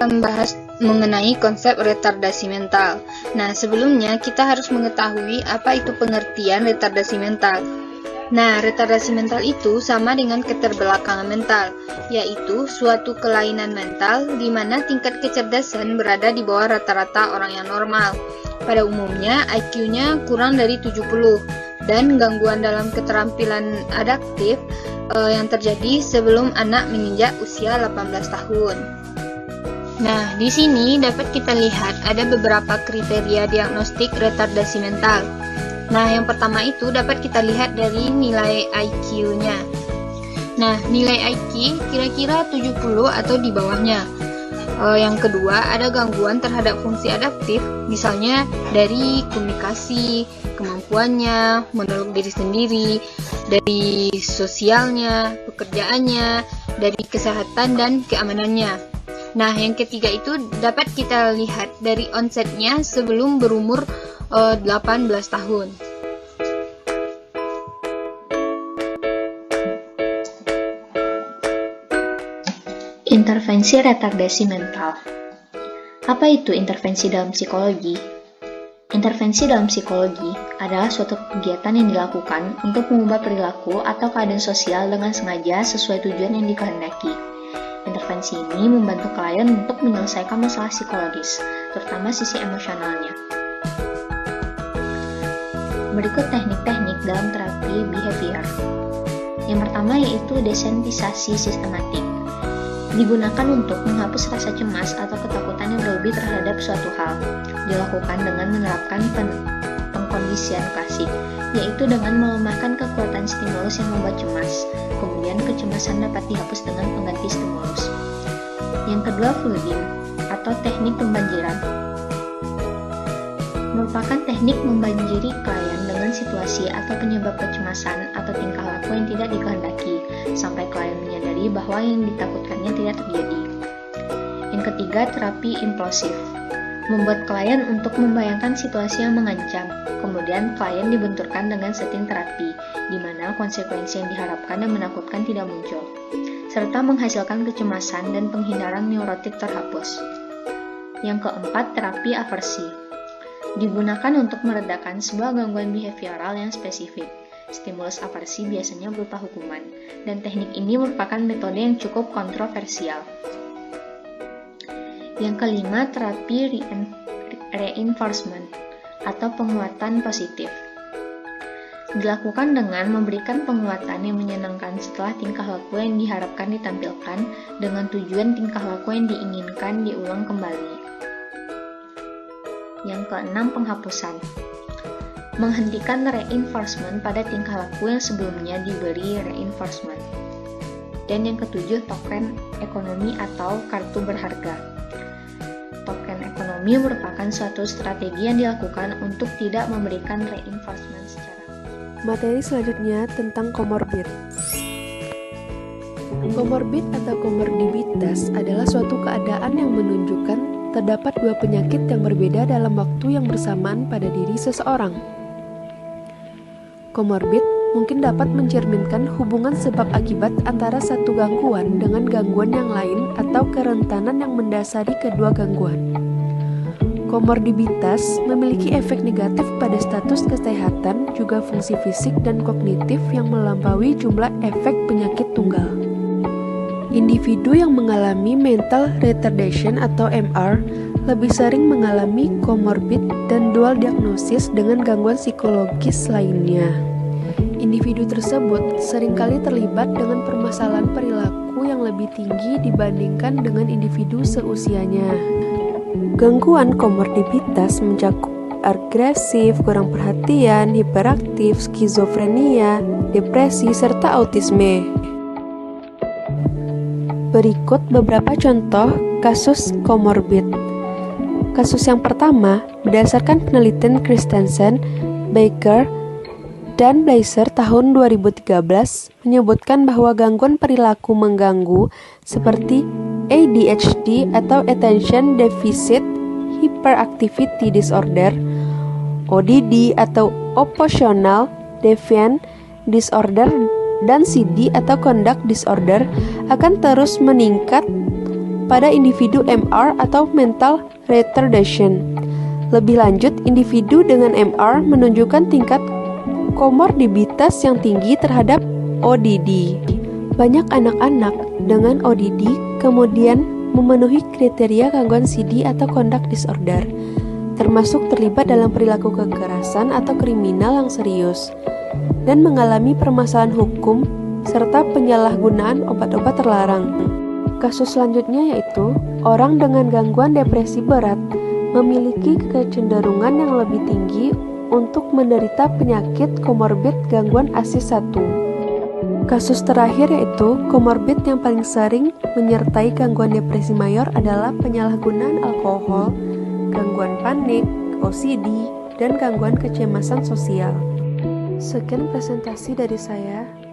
akan membahas mengenai konsep retardasi mental. Nah, sebelumnya kita harus mengetahui apa itu pengertian retardasi mental. Nah, retardasi mental itu sama dengan keterbelakangan mental, yaitu suatu kelainan mental di mana tingkat kecerdasan berada di bawah rata-rata orang yang normal. Pada umumnya, IQ-nya kurang dari 70, dan gangguan dalam keterampilan adaptif yang terjadi sebelum anak menginjak usia 18 tahun. Nah, di sini dapat kita lihat ada beberapa kriteria diagnostik retardasi mental. Nah, yang pertama itu dapat kita lihat dari nilai IQ-nya. Nah, nilai IQ kira-kira 70 atau di bawahnya. Yang kedua, ada gangguan terhadap fungsi adaptif, misalnya dari komunikasi, kemampuannya, menolong diri sendiri, dari sosialnya, pekerjaannya, dari kesehatan dan keamanannya. Nah, yang ketiga itu dapat kita lihat dari onsetnya sebelum berumur 18 tahun. Intervensi retardasi mental. Apa itu intervensi dalam psikologi? Intervensi dalam psikologi adalah suatu kegiatan yang dilakukan untuk mengubah perilaku atau keadaan sosial dengan sengaja sesuai tujuan yang dikehendaki. Intervensi ini membantu klien untuk menyelesaikan masalah psikologis, terutama sisi emosionalnya. Berikut teknik-teknik dalam terapi behavior. Yang pertama yaitu desensitisasi sistematik. Digunakan untuk menghapus rasa cemas atau ketakutan yang berlebih terhadap suatu hal. Dilakukan dengan menerapkan pengkondisian klasik, yaitu dengan melemahkan kekuatan stimulus yang membuat cemas. Kemudian kecemasan dapat dihapus dengan pengganti stimulus. Yang kedua, flooding atau teknik pembanjiran. Merupakan teknik membanjiri klien dengan situasi atau penyebab kecemasan atau tingkah laku yang tidak dikehendaki, sampai klien menyadari bahwa yang ditakutkannya tidak terjadi. Yang ketiga, terapi impulsif. Membuat klien untuk membayangkan situasi yang mengancam, kemudian klien dibenturkan dengan setting terapi, di mana konsekuensi yang diharapkan dan menakutkan tidak muncul, serta menghasilkan kecemasan dan penghindaran neurotik terhapus. Yang keempat, terapi aversi. Digunakan untuk meredakan sebuah gangguan behavioral yang spesifik. Stimulus aversi biasanya berupa hukuman, dan teknik ini merupakan metode yang cukup kontroversial. Yang kelima, terapi reinforcement atau penguatan positif. Dilakukan dengan memberikan penguatan yang menyenangkan setelah tingkah laku yang diharapkan ditampilkan dengan tujuan tingkah laku yang diinginkan diulang kembali. Yang keenam, penghapusan. Menghentikan reinforcement pada tingkah laku yang sebelumnya diberi reinforcement. Dan yang ketujuh, token ekonomi atau kartu berharga. Token ekonomi merupakan suatu strategi yang dilakukan untuk tidak memberikan reinforcement secara. Materi selanjutnya tentang komorbid. Komorbid atau komorbiditas adalah suatu keadaan yang menunjukkan terdapat dua penyakit yang berbeda dalam waktu yang bersamaan pada diri seseorang. Komorbid mungkin dapat mencerminkan hubungan sebab akibat antara satu gangguan dengan gangguan yang lain atau kerentanan yang mendasari kedua gangguan. Komorbiditas memiliki efek negatif pada status kesehatan, juga fungsi fisik dan kognitif yang melampaui jumlah efek penyakit tunggal. Individu yang mengalami mental retardation atau MR lebih sering mengalami komorbid dan dual diagnosis dengan gangguan psikologis lainnya. Individu tersebut seringkali terlibat dengan permasalahan perilaku yang lebih tinggi dibandingkan dengan individu seusianya. Gangguan komorbiditas mencakup agresif, kurang perhatian, hiperaktif, skizofrenia, depresi, serta autisme. Berikut beberapa contoh kasus komorbid. Kasus yang pertama, berdasarkan penelitian Christensen, Baker, dan Blaser tahun 2013 menyebutkan bahwa gangguan perilaku mengganggu seperti ADHD atau Attention Deficit Hyperactivity Disorder, ODD atau Oppositional Defiant Disorder, dan CD atau Conduct Disorder akan terus meningkat pada individu MR atau mental retardation. Lebih lanjut, individu dengan MR menunjukkan tingkat komorbiditas yang tinggi terhadap ODD. Banyak anak-anak dengan ODD kemudian memenuhi kriteria gangguan CD atau conduct disorder, termasuk terlibat dalam perilaku kekerasan atau kriminal yang serius, dan mengalami permasalahan hukum serta penyalahgunaan obat-obat terlarang. Kasus selanjutnya yaitu orang dengan gangguan depresi berat memiliki kecenderungan yang lebih tinggi untuk menderita penyakit komorbid gangguan AC1. Kasus terakhir yaitu komorbid yang paling sering menyertai gangguan depresi mayor adalah penyalahgunaan alkohol, gangguan panik, OCD, dan gangguan kecemasan sosial. Sekian presentasi dari saya.